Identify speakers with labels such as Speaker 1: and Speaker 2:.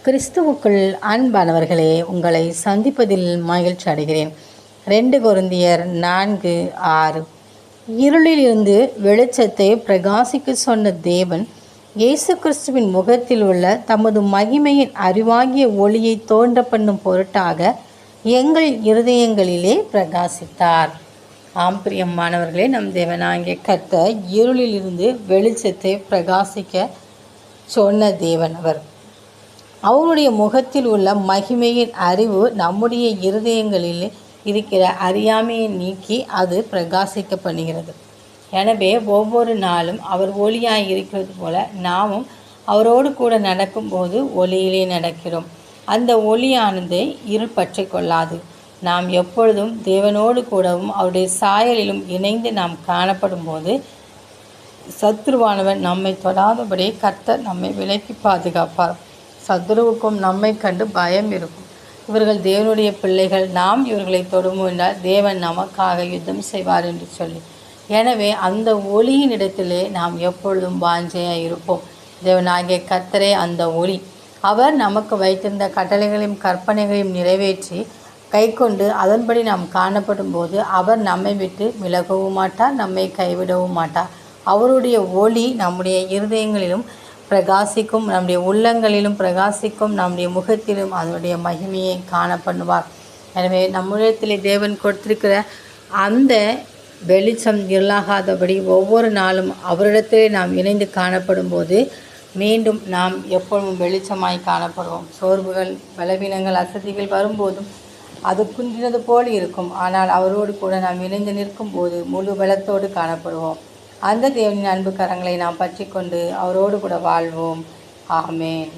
Speaker 1: கிறிஸ்துவுக்குள் அன்பானவர்களே, உங்களை சந்திப்பதில் மகிழ்ச்சி அடைகிறேன். 2 கொரிந்தியர் 4:6. இருளில் இருந்து வெளிச்சத்தை பிரகாசிக்க சொன்ன தேவன் இயேசு கிறிஸ்துவின் முகத்தில் உள்ள தமது மகிமையின் அறிவாகிய ஒளியை தோன்ற பண்ணும் பொருட்டாக எங்கள் இருதயங்களிலே பிரகாசித்தார். ஆம்பிரியமானவர்களே, நம் தேவனாகிய கர்த்தர் இருளில் இருந்து வெளிச்சத்தை பிரகாசிக்க சொன்ன தேவன். அவருடைய முகத்தில் உள்ள மகிமையின் அறிவு நம்முடைய இருதயங்களில் இருக்கிற அறியாமையை நீக்கி அது பிரகாசிக்க பண்ணுகிறது. எனவே ஒவ்வொரு நாளும் அவர் ஒளியாய் இருக்கிறது போல நாமும் அவரோடு கூட நடக்கும்போது ஒளியிலே நடக்கிறோம். அந்த ஒளியானது இருள் பற்றி கொள்ளாது. நாம் எப்பொழுதும் தேவனோடு கூடவும் அவருடைய சாயலிலும் இணைந்து நாம் காணப்படும் போது சத்துருவானவன் நம்மை தொடாதபடி கர்த்தர் நம்மை விலக்கி பாதுகாப்பார். சத்துருவுக்கும் நம்மை கண்டு பயம் இருக்கும். இவர்கள் தேவனுடைய பிள்ளைகள், நாம் இவர்களை தொடுமோ என்றால் தேவன் நமக்காக யுத்தம் செய்வார் என்று சொல்லி. எனவே அந்த ஒளியின் இடத்திலே நாம் எப்பொழுதும் வாஞ்சையாக இருப்போம். தேவனாகிய கர்த்தரே அந்த ஒளி. அவர் நமக்கு வைத்திருந்த கட்டளைகளையும் கற்பனைகளையும் நிறைவேற்றி கை கொண்டு அதன்படி நாம் காணப்படும் போது அவர் நம்மை விட்டு விலகவும் மாட்டார், நம்மை கைவிடவும் மாட்டார். அவருடைய ஒளி நம்முடைய இருதயங்களிலும் பிரகாசிக்கும், நம்முடைய உள்ளங்களிலும் பிரகாசிக்கும், நம்முடைய முகத்திலும் அதனுடைய மகிமையை காணப்படுவார். எனவே நம்மிடத்திலே தேவன் கொடுத்திருக்கிற அந்த வெளிச்சம் இருளாகாதபடி ஒவ்வொரு நாளும் அவரிடத்திலே நாம் இணைந்து காணப்படும் போது மீண்டும் நாம் எப்பொழுதும் வெளிச்சமாய் காணப்படுவோம். சோர்வுகள், பலவீனங்கள், அசதிகள் வரும்போதும் அது குன்றினது போல் இருக்கும். ஆனால் அவரோடு கூட நாம் இணைந்து நிற்கும் போது முழு பலத்தோடு காணப்படுவோம். அந்த தேவனின் அன்பு கரங்களை நாம் பற்றி கொண்டு அவரோடு கூட வாழ்வோம். ஆமென்.